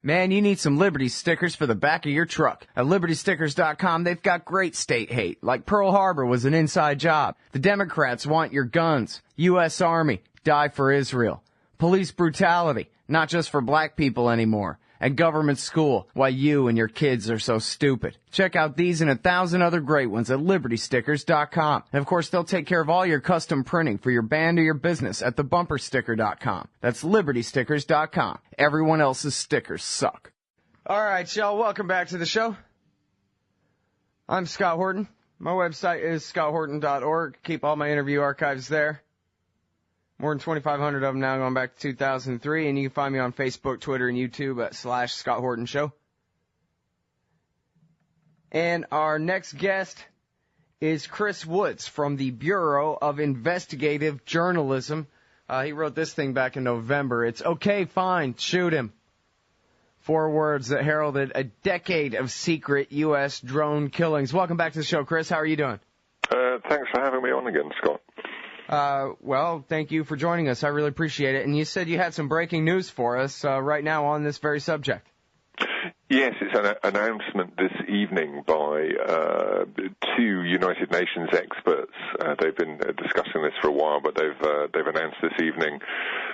Man, you need some Liberty stickers for the back of your truck. At LibertyStickers.com, they've got great state hate, like Pearl Harbor was an inside job. The Democrats want your guns. U.S. Army, die for Israel. Police brutality, not just for black people anymore. And government school, why you and your kids are so stupid. Check out these and 1,000 other great ones at LibertyStickers.com. And of course, they'll take care of all your custom printing for your band or your business at TheBumperSticker.com. That's LibertyStickers.com. Everyone else's stickers suck. All right, y'all, welcome back to the show. I'm Scott Horton. My website is scotthorton.org. Keep all my interview archives there. More than 2,500 of them now, going back to 2003. And you can find me on Facebook, Twitter, and YouTube at /Scott Horton Show. And our next guest is Chris Woods from the Bureau of Investigative Journalism. He wrote this thing back in November. It's okay, fine, shoot him. 4 words that heralded a decade of secret U.S. drone killings. Welcome back to the show, Chris. How are you doing? Thanks for having me on again, Scott. Well, thank you for joining us. I really appreciate it. And you said you had some breaking news for us right now on this very subject. Yes, it's an announcement this evening by 2 United Nations experts. They've been discussing this for a while, but they've announced this evening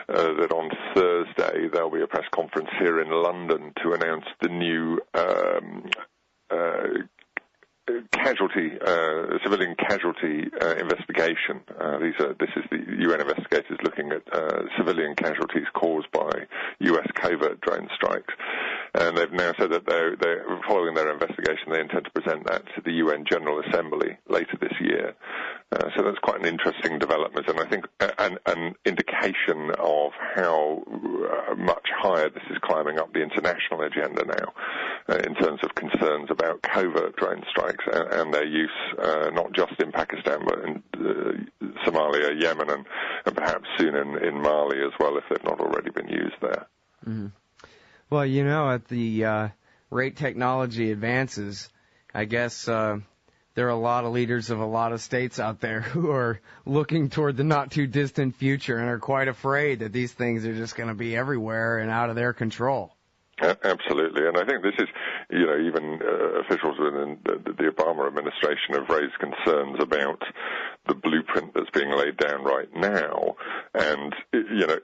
that on Thursday there'll be a press conference here in London to announce the new civilian casualty investigation. This is the UN investigators looking at civilian casualties caused by U.S. covert drone strikes. And they've now said that they're following their investigation, they intend to present that to the UN General Assembly later this year. So that's quite an interesting development, and I think an indication of how much higher this is climbing up the international agenda now in terms of concerns about covert drone strikes and their use not just in Pakistan but in Somalia, Yemen, and perhaps soon in Mali as well if they've not already been used there. Mm-hmm. Well, you know, at the rate technology advances, I guess there are a lot of leaders of a lot of states out there who are looking toward the not-too-distant future and are quite afraid that these things are just going to be everywhere and out of their control. Absolutely, and I think this is, even officials within the Obama administration have raised concerns about the blueprint that's being laid down right now, and,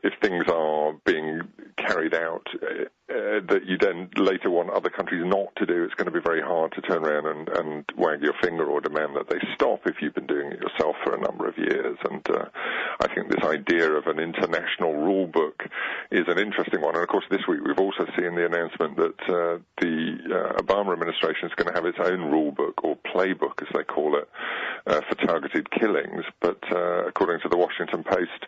if things are being carried out that you then later want other countries not to do, it's going to be very hard to turn around and wag your finger or demand that they stop if you've been doing it yourself for a number of years. And I think this idea of an international rulebook is an interesting one. And, of course, this week we've also seen the announcement that the Obama administration is going to have its own rulebook, or playbook as they call it, for targeted killings. But according to the Washington Post,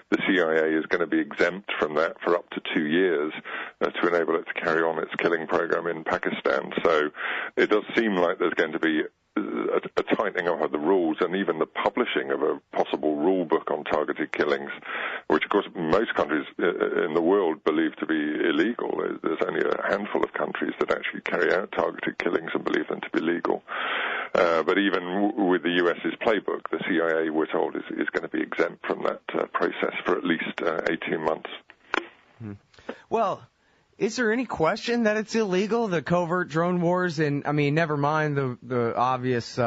the CIA is going to be exempt from that for up to 2 years to enable it to carry on its killing program in Pakistan. So it does seem like there's going to be a tightening up of the rules and even the publishing of a possible rule book on targeted killings, which, of course, most countries in the world believe to be illegal. There's only a handful of countries that actually carry out targeted killings and believe them to be legal. But even with the US's playbook, the CIA, we're told, is going to be exempt from that process for at least 18 months. Well, is there any question that it's illegal, the covert drone wars? And, I mean, never mind the obvious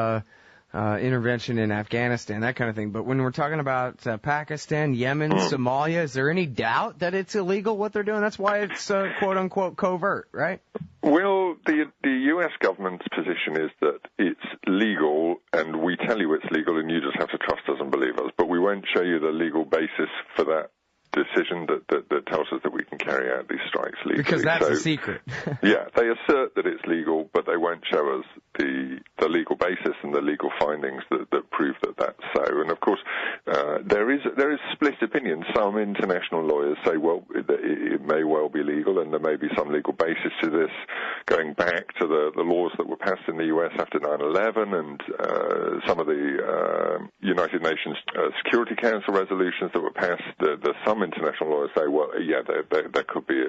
intervention in Afghanistan, that kind of thing. But when we're talking about Pakistan, Yemen, Somalia, is there any doubt that it's illegal what they're doing? That's why it's quote-unquote covert, right? Well, the U.S. government's position is that it's legal, and we tell you it's legal, and you just have to trust us and believe us. But we won't show you the legal basis for that decision that tells us that we can carry out these strikes legally. Because that's a secret. Yeah, they assert that it's legal, but they won't show us the legal basis and the legal findings that prove that that's so. And of course, there is split opinion. Some international lawyers say, well, it may well be legal, and there may be some legal basis to this, going back to the laws that were passed in the U.S. after 9/11, and some of the United Nations Security Council resolutions that were passed. There's some international lawyers say, well, yeah, there could be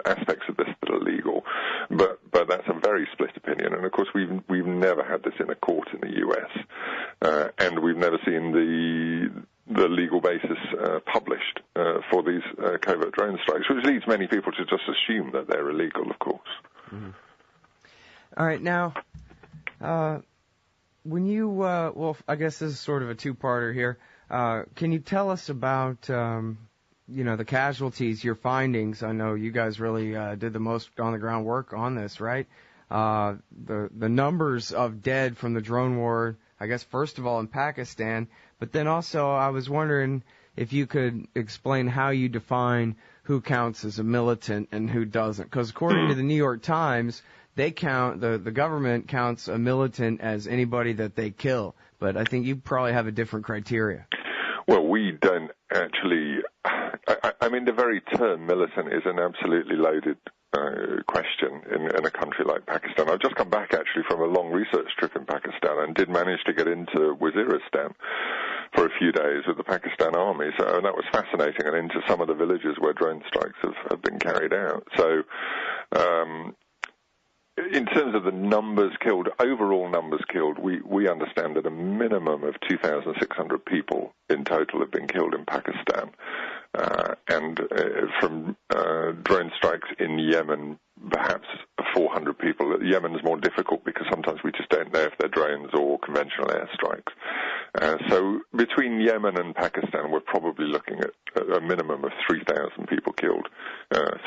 aspects of this that are legal, but that's a very split opinion. And of course, we've never had this in a court in the U.S., and we've never seen the legal basis published for these covert drone strikes, which leads many people to just assume that they're illegal, of course. Mm-hmm. All right, now, when you, well, I guess this is sort of a two-parter here. Can you tell us about, the casualties, your findings? I know you guys really did the most on-the-ground work on this, right? The numbers of dead from the drone war, I guess, first of all, in Pakistan, but then also I was wondering if you could explain how you define who counts as a militant and who doesn't. Because according to the New York Times, they count, the government counts a militant as anybody that they kill. But I think you probably have a different criteria. Well, we don't actually, I mean, the very term militant is an absolutely loaded question in a country like Pakistan. I've just come back actually from a long research trip in Pakistan and did manage to get into Waziristan for a few days with the Pakistan Army. So and that was fascinating, and into some of the villages where drone strikes have been carried out. So in terms of the numbers killed, overall numbers killed, we understand that a minimum of 2,600 people in total have been killed in Pakistan. And from drone strikes in Yemen, perhaps 400 people. Yemen is more difficult because sometimes we just don't know if they're drones or conventional airstrikes. So between Yemen and Pakistan, we're probably looking at a minimum of 3,000 people killed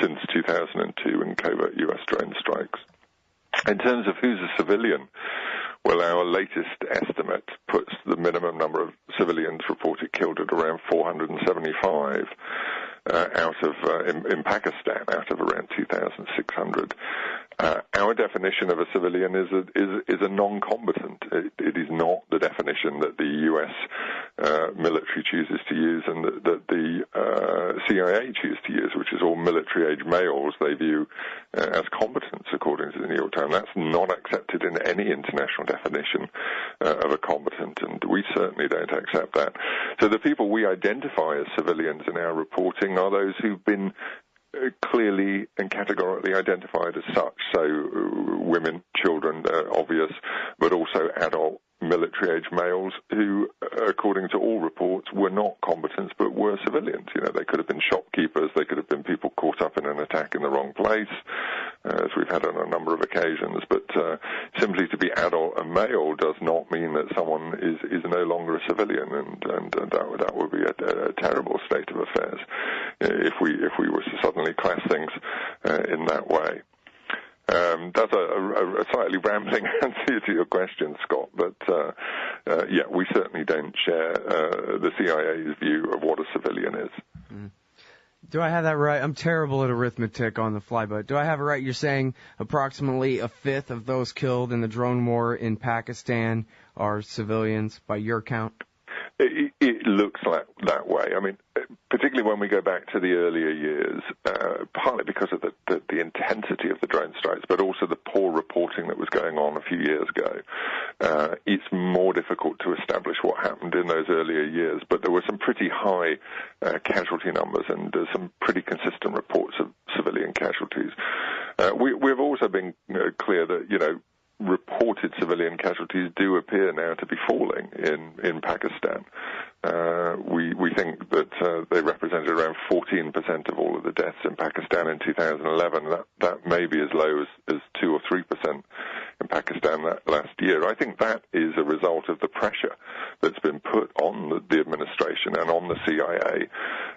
since 2002 in covert U.S. drone strikes. In terms of who's a civilian, well, our latest estimate puts the minimum number of civilians reported killed at around 475 in Pakistan, out of around 2,600. Our definition of a civilian is a non-combatant. It is not the definition that the U.S. military chooses to use and that the CIA choose to use, which is all military-age males they view as combatants, according to the New York Times. That's not accepted in any international definition of a combatant, and we certainly don't accept that. So the people we identify as civilians in our reporting are those who've been clearly and categorically identified as such. So women, children, obvious, but also adult military-age males who, according to all reports, were not combatants but were civilians. You know, they could have been shopkeepers, they could have been people caught up in an attack in the wrong place, as we've had on a number of occasions. But simply to be adult and male does not mean that someone is no longer a civilian, and that would be a terrible state of affairs if we were to suddenly class things in that way. That's a slightly rambling answer to your question, Scott, but yeah, we certainly don't share the CIA's view of what a civilian is. Mm. Do I have that right? I'm terrible at arithmetic on the fly, but do I have it right? You're saying approximately a fifth of those killed in the drone war in Pakistan are civilians by your count? It looks like that way. I mean, particularly when we go back to the earlier years, partly because of the intensity of the drone strikes, but also the poor reporting that was going on a few years ago. It's more difficult to establish what happened in those earlier years, but there were some pretty high casualty numbers and some pretty consistent reports of civilian casualties. We've also been clear that, reported civilian casualties do appear now to be falling in Pakistan. We think that they represented around 14% of all of the deaths in Pakistan in 2011. That may be as low as 2 or 3% in Pakistan last year. I think that is a result of the pressure that's been put on the administration and on the CIA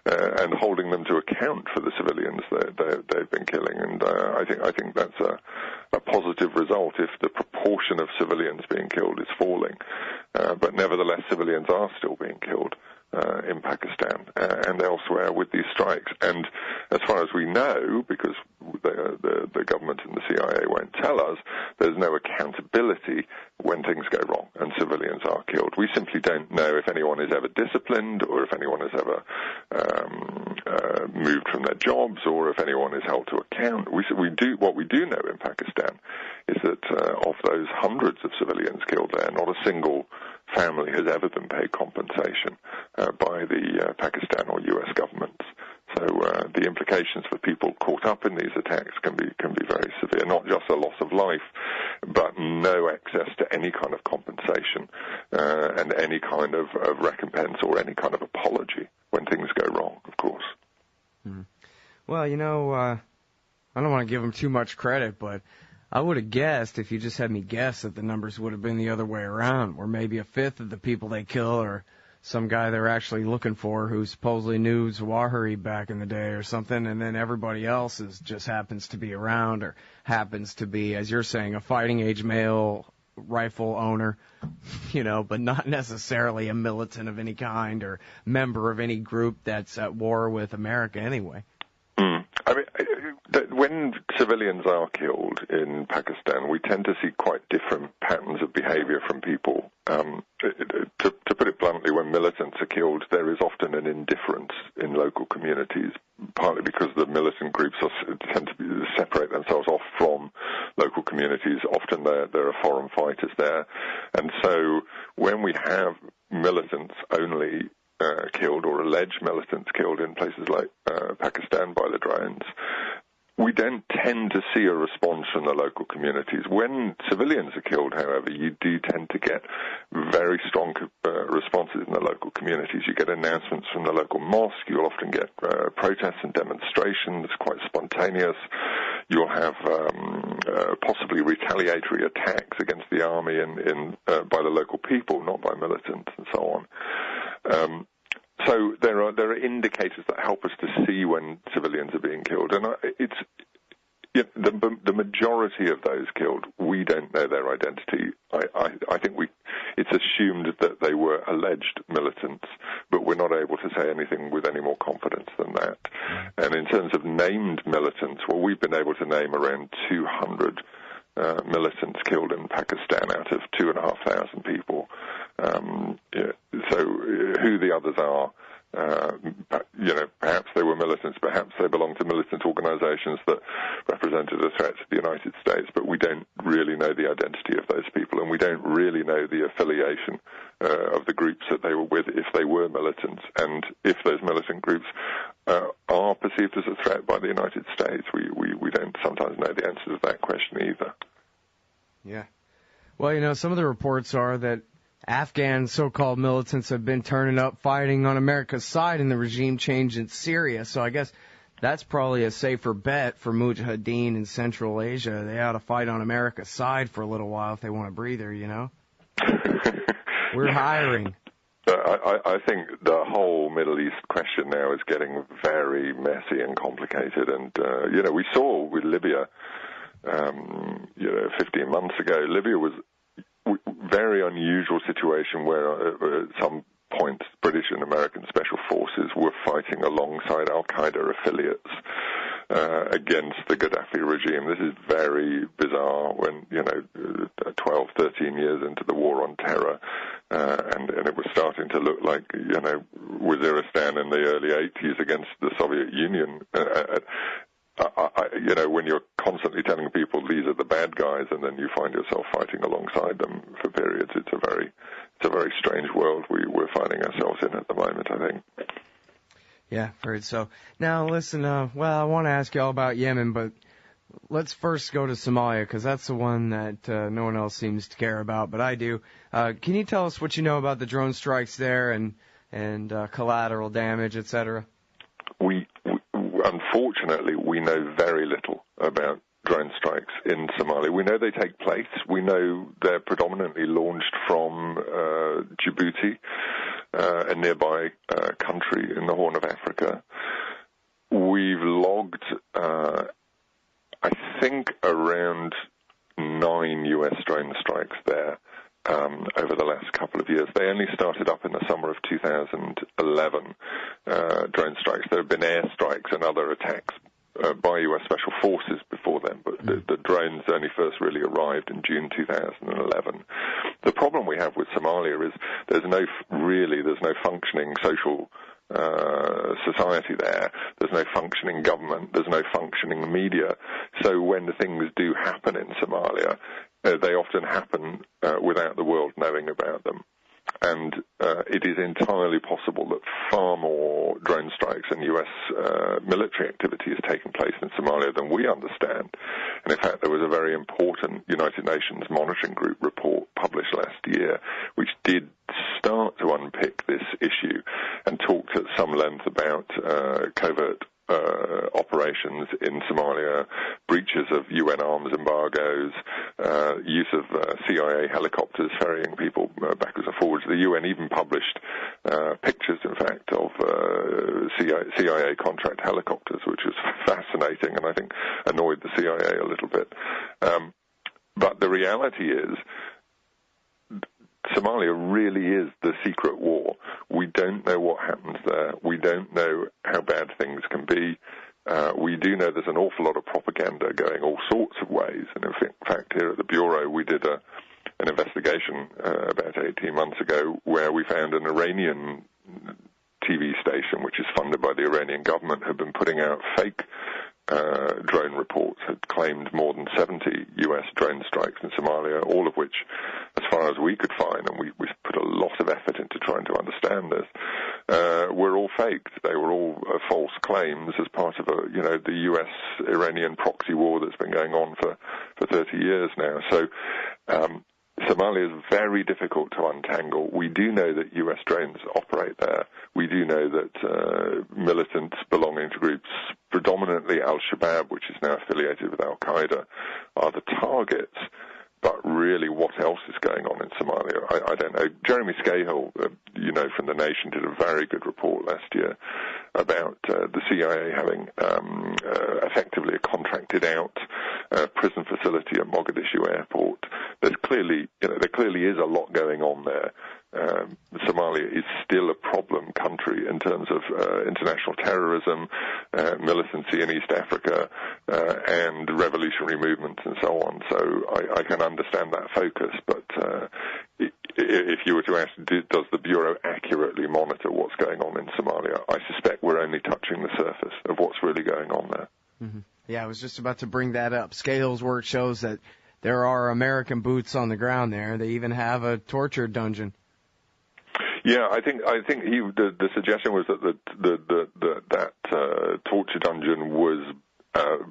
and holding them to account for the civilians that they've been killing. And I think that's a positive result if the proportion of civilians being killed is falling. But nevertheless, civilians are still being killed in Pakistan and elsewhere with these strikes. And as far as we know, because the government and the CIA won't tell us, there's no accountability when things go wrong and civilians are killed. We simply don't know if anyone is ever disciplined or if anyone is ever moved from their jobs or if anyone is held to account. What we do know in Pakistan is that of those hundreds of civilians killed there, not a single family has ever been paid compensation by the Pakistan or U.S. governments. So the implications for people caught up in these attacks can be very severe, not just a loss of life, but no access to any kind of compensation and any kind of recompense or any kind of apology when things go wrong, of course. Well, I don't want to give them too much credit, but I would have guessed, if you just had me guess, that the numbers would have been the other way around, where maybe a fifth of the people they kill are some guy they're actually looking for who supposedly knew Zawahiri back in the day or something, and then everybody else just happens to be around or happens to be, as you're saying, a fighting age male rifle owner, but not necessarily a militant of any kind or member of any group that's at war with America anyway. I mean, when civilians are killed in Pakistan, we tend to see quite different patterns of behavior from people. To put it bluntly, when militants are killed, there is often an indifference in local communities, partly because the militant groups tend to separate themselves off from local communities. Often there are foreign fighters there. And so when we have militants only killed or alleged militants killed in places like Pakistan by the drones, we don't tend to see a response from the local communities. When civilians are killed, however, you do tend to get very strong responses in the local communities. You get announcements from the local mosque. You'll often get protests and demonstrations, quite spontaneous. You'll have possibly retaliatory attacks against the army by the local people, not by militants, and so on. So there are indicators that help us to see when civilians are being killed, and the majority of those killed, we don't know their identity. I think it's assumed that they were alleged militants, but we're not able to say anything with any more confidence than that. And in terms of named militants, well, we've been able to name around 200 militants killed in Pakistan out of 2,500 people. So who the others are, perhaps they were militants, perhaps they belong to militant organizations that represented a threat to the United States, but we don't really know the identity of those people, and we don't really know the affiliation of the groups that they were with, if they were militants, and if those militant groups are perceived as a threat by the United States. We don't sometimes know the answer to that question either. Yeah. Well, some of the reports are that Afghan so-called militants have been turning up fighting on America's side in the regime change in Syria, so I guess that's probably a safer bet for Mujahideen in Central Asia. They ought to fight on America's side for a little while if they want a breather, We're hiring. I think the whole Middle East question now is getting very messy and complicated, and, we saw with Libya, 15 months ago, Libya was very unusual situation where at some point British and American special forces were fighting alongside Al-Qaeda affiliates against the Gaddafi regime. This is very bizarre when, 12, 13 years into the war on terror, and it was starting to look like, Waziristan in the early 80s against the Soviet Union. When you're constantly telling people these are the bad guys, and then you find yourself fighting alongside them for periods, it's a very strange world we're finding ourselves in at the moment, I think. Yeah, heard so. Now, listen, I want to ask you all about Yemen, but let's first go to Somalia, because that's the one that no one else seems to care about, but I do. Can you tell us what you know about the drone strikes there and collateral damage, et cetera? Unfortunately, we know very little about drone strikes in Somalia. We know they take place. We know they're predominantly launched from Djibouti, a nearby country in the Horn of Africa. We've logged, I think, around 9 U.S. drone strikes there over the last couple of years. They only started up in the summer of 2011, drone strikes. There have been air strikes and other attacks by U.S. Special Forces before then, but the drones only first really arrived in June 2011. The problem we have with Somalia is there's no functioning social society there. There's no functioning government. There's no functioning media. So when the things do happen in Somalia, they often happen without the world knowing about them. And it is entirely possible that far more drone strikes and U.S. military activity is taking place in Somalia than we understand. And in fact, there was a very important United Nations monitoring group report published last year, which did start to unpick this issue and talked at some length about covert operations in Somalia, breaches of UN arms embargoes, use of CIA helicopters ferrying people backwards and forwards. The UN even published pictures, in fact, of CIA contract helicopters, which was fascinating and I think annoyed the CIA a little bit. But the reality is, Somalia really is the secret war. We don't know what happens there. We don't know how bad things can be. We do know there's an awful lot of propaganda going all sorts of ways. And in fact, here at the Bureau, we did an investigation about 18 months ago where we found an Iranian TV station, which is funded by the Iranian government, had been putting out fake drone reports, had claimed more than 70 U.S. drone strikes in Somalia, all of which, as far as we could find, and we put a lot of effort into trying to understand this, were all faked. They were all false claims as part of the U.S.-Iranian proxy war that's been going on for 30 years now. So Somalia is very difficult to untangle. We do know that U.S. drones operate there. We do know that militants belonging to groups, predominantly Al-Shabaab, which is now affiliated with Al-Qaeda, are the targets. But really, what else is going on in Somalia? I don't know. Jeremy Scahill, from The Nation, did a very good report last year about the CIA having effectively a contracted out prison facility at Mogadishu airport. There clearly is a lot going on there. Somalia is still a problem country in terms of international terrorism, militancy in East Africa, and revolutionary movements and so on. So I can understand that focus, but if you were to ask, does the Bureau accurately monitor what's going on in Somalia, I suspect we're only touching the surface of what's really going on there. Mm-hmm. Yeah, I was just about to bring that up. Scalehill's work shows that there are American boots on the ground there. They even have a torture dungeon. Yeah, I think the suggestion was that that torture dungeon was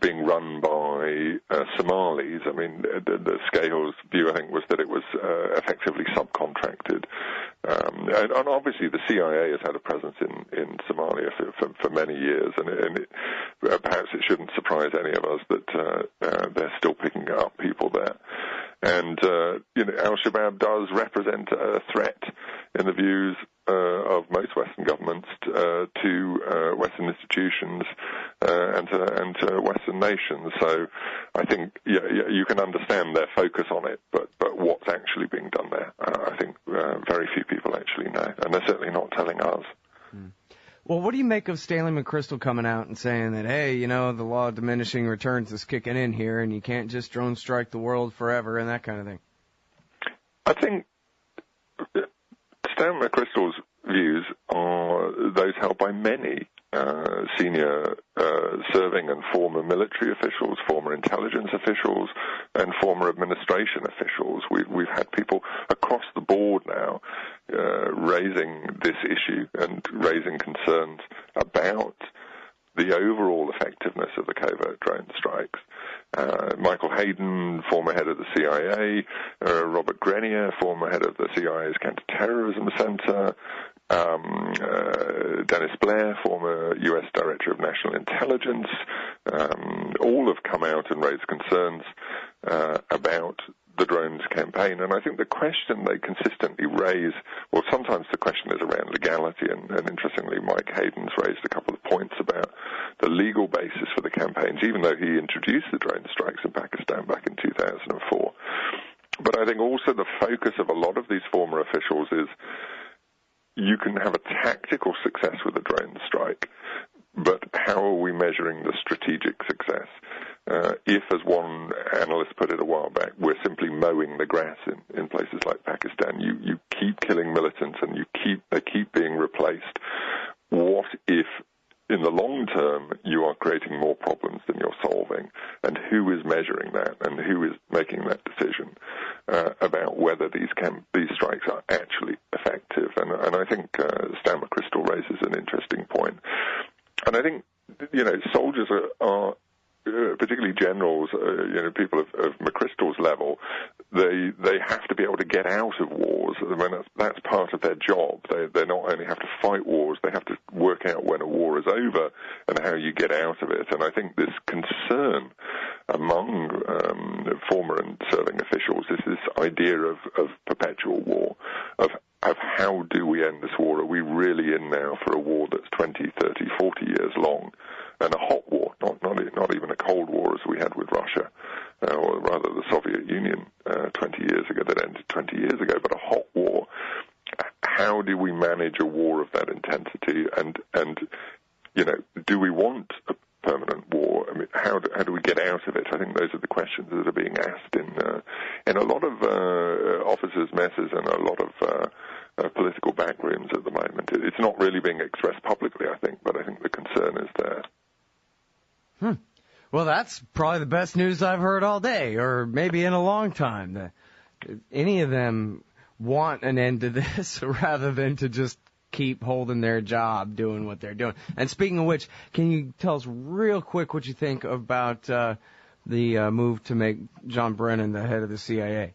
being run by Somalis. I mean, the Scalehill's view, I think, was that it was effectively subcontracted. And obviously the CIA has had a presence in Somalia for many years, and perhaps it shouldn't surprise any of us that they're still picking up people there. And, Al-Shabaab does represent a threat in the views of most Western governments to Western institutions and to Western nations. So I think you can understand their focus on it, but what's actually being done there, I think very few people actually know, and they're certainly not telling us. Well, what do you make of Stanley McChrystal coming out and saying that, hey, the law of diminishing returns is kicking in here, and you can't just drone strike the world forever and that kind of thing? I think Stanley McChrystal's views are those held by many senior serving and former military officials, former intelligence officials, and former administration officials. We've had people across the board now raising this issue and raising concerns about the overall effectiveness of the covert drone strikes. Michael Hayden, former head of the CIA, Robert Grenier, former head of the CIA's Counterterrorism Center, Dennis Blair, former U.S. Director of National Intelligence, all have come out and raised concerns about the drones campaign. And I think the question they consistently raise, well, sometimes the question is around legality, and interestingly, Mike Hayden's raised a couple of points about the legal basis for the campaigns, even though he introduced the drone strikes in Pakistan back in 2004. But I think also the focus of a lot of these former officials is you can have a tactical success with a drone strike, but how are we measuring the strategic success? If, as one analyst put it a while back, we're simply mowing the grass in places like Pakistan, you keep killing militants and they keep being replaced. What if, in the long term, you are creating more problems than you're solving? And who is measuring that, and who is making that decision about whether these strikes are actually effective? And I think Stan McChrystal raises an interesting point. And I think, soldiers are particularly generals, people of McChrystal's level, they have to be able to get out of wars wars. I mean, that's part of their job. They not only have to fight wars, they have to work out when a war is over and how you get out of it. And I think this concern among former and serving officials is this idea of perpetual war, of how do we end this war? Are we really in now for a war that's 20, 30, 40 years long, and a hot war, not even a cold war as we had with Russia, or rather the Soviet Union 20 years ago, that ended 20 years ago, but a hot war. How do we manage a war of that intensity? And do we want a permanent war? I mean, how do we get out of it? I think those are the questions that are being asked in a lot of officers' messes and a lot of political backrooms at the moment. It's not really being expressed publicly, I think, but I think the concern is there. Well, that's probably the best news I've heard all day, or maybe in a long time. Any of them want an end to this rather than to just keep holding their job doing what they're doing. And speaking of which, can you tell us real quick what you think about the move to make John Brennan the head of the CIA?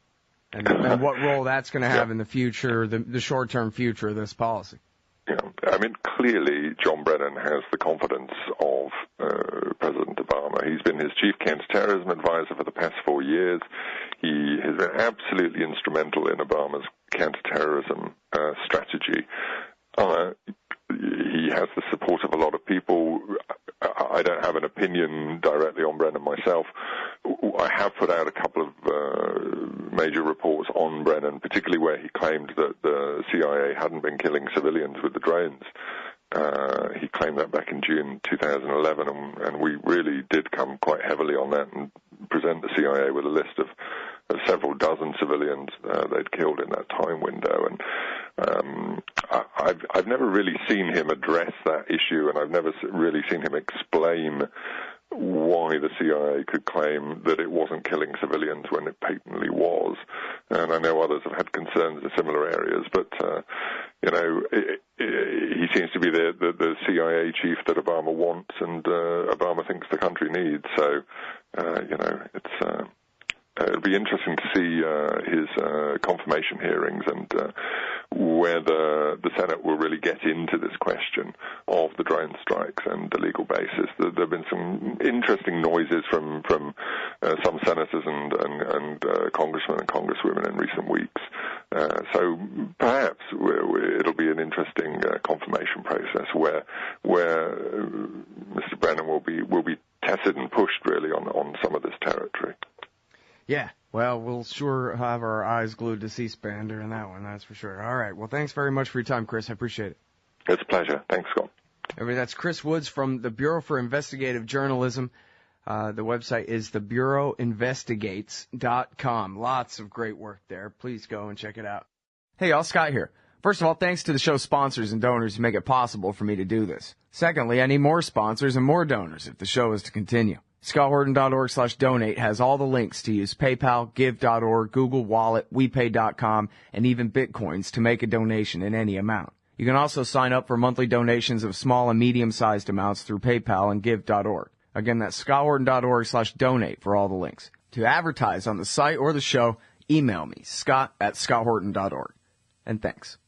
And what role that's going to have in the future, the short-term future of this policy? Yeah, I mean, clearly John Brennan has the confidence of President Obama. He's been his chief counterterrorism advisor for the past 4 years. He has been absolutely instrumental in Obama's counterterrorism strategy. He has the support of a lot of people. I don't have an opinion directly on Brennan myself. I have put out a couple of major reports on Brennan, particularly where he claimed that the CIA hadn't been killing civilians with the drones. He claimed that back in June 2011, and we really did come quite heavily on that and present the CIA with a list of several dozen civilians they'd killed in that time window. And I've never really seen him address that issue, and I've never really seen him explain why the CIA could claim that it wasn't killing civilians when it patently was. And I know others have had concerns in similar areas, but he seems to be the CIA chief that Obama wants, and Obama thinks the country needs. So, it'll be interesting to see his confirmation hearings and whether the Senate will really get into this question of the drone strikes and the legal basis. There have been some interesting noises from some senators and congressmen and congresswomen in recent weeks. So perhaps it'll be an interesting confirmation process where Mr. Brennan will be tested and pushed really on some of this territory. Yeah, well, we'll sure have our eyes glued to C-SPAN during that one, that's for sure. All right, well, thanks very much for your time, Chris. I appreciate it. It's a pleasure. Thanks, Scott. That's Chris Woods from the Bureau for Investigative Journalism. The website is thebureauinvestigates.com. Lots of great work there. Please go and check it out. Hey, y'all, Scott here. First of all, thanks to the show's sponsors and donors who make it possible for me to do this. Secondly, I need more sponsors and more donors if the show is to continue. ScottHorton.org/donate has all the links to use PayPal, Give.org, Google Wallet, WePay.com, and even Bitcoins to make a donation in any amount. You can also sign up for monthly donations of small and medium-sized amounts through PayPal and Give.org. Again, that's ScottHorton.org/donate for all the links. To advertise on the site or the show, email me, Scott@ScottHorton.org. And thanks.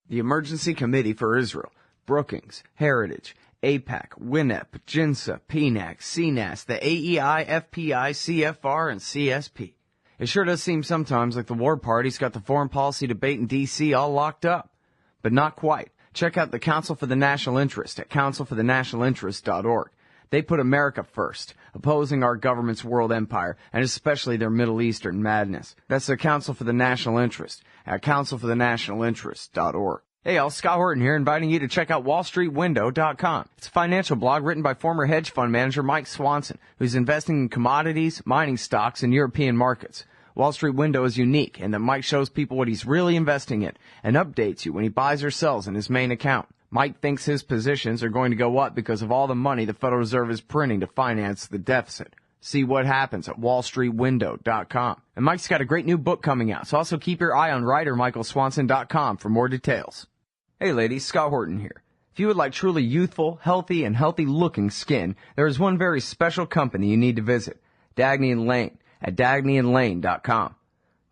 The Emergency Committee for Israel, Brookings, Heritage, AIPAC, WINEP, JINSA, PNAC, CNAS, the AEI, FPI, CFR, and CSP. It sure does seem sometimes like the war party's got the foreign policy debate in D.C. all locked up. But not quite. Check out the Council for the National Interest at councilforthenationalinterest.org. They put America first, opposing our government's world empire, and especially their Middle Eastern madness. That's the Council for the National Interest at councilforthenationalinterest.org. Hey, y'all, Scott Horton here, inviting you to check out wallstreetwindow.com. It's a financial blog written by former hedge fund manager Mike Swanson, who's investing in commodities, mining stocks, and European markets. Wall Street Window is unique in that Mike shows people what he's really investing in and updates you when he buys or sells in his main account. Mike thinks his positions are going to go up because of all the money the Federal Reserve is printing to finance the deficit. See what happens at wallstreetwindow.com. And Mike's got a great new book coming out, so also keep your eye on writermichaelswanson.com for more details. Hey ladies, Scott Horton here. If you would like truly youthful, healthy, and healthy-looking skin, there is one very special company you need to visit, Dagny & Lane at dagnyandlane.com.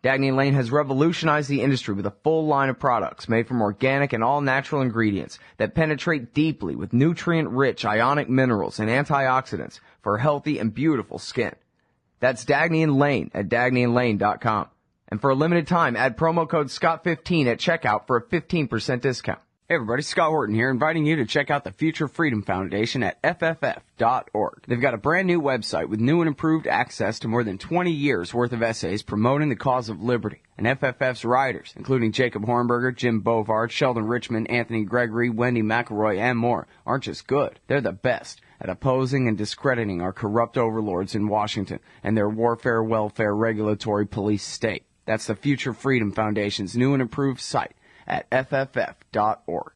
Dagny & Lane has revolutionized the industry with a full line of products made from organic and all-natural ingredients that penetrate deeply with nutrient-rich ionic minerals and antioxidants for healthy and beautiful skin. That's Dagny & Lane at DagnyandLane.com. And for a limited time, add promo code SCOTT15 at checkout for a 15% discount. Hey everybody, Scott Horton here, inviting you to check out the Future Freedom Foundation at FFF.org. They've got a brand new website with new and improved access to more than 20 years worth of essays promoting the cause of liberty. And FFF's writers, including Jacob Hornberger, Jim Bovard, Sheldon Richmond, Anthony Gregory, Wendy McElroy, and more, aren't just good. They're the best at opposing and discrediting our corrupt overlords in Washington and their warfare, welfare, regulatory police state. That's the Future Freedom Foundation's new and improved site at FFF.org.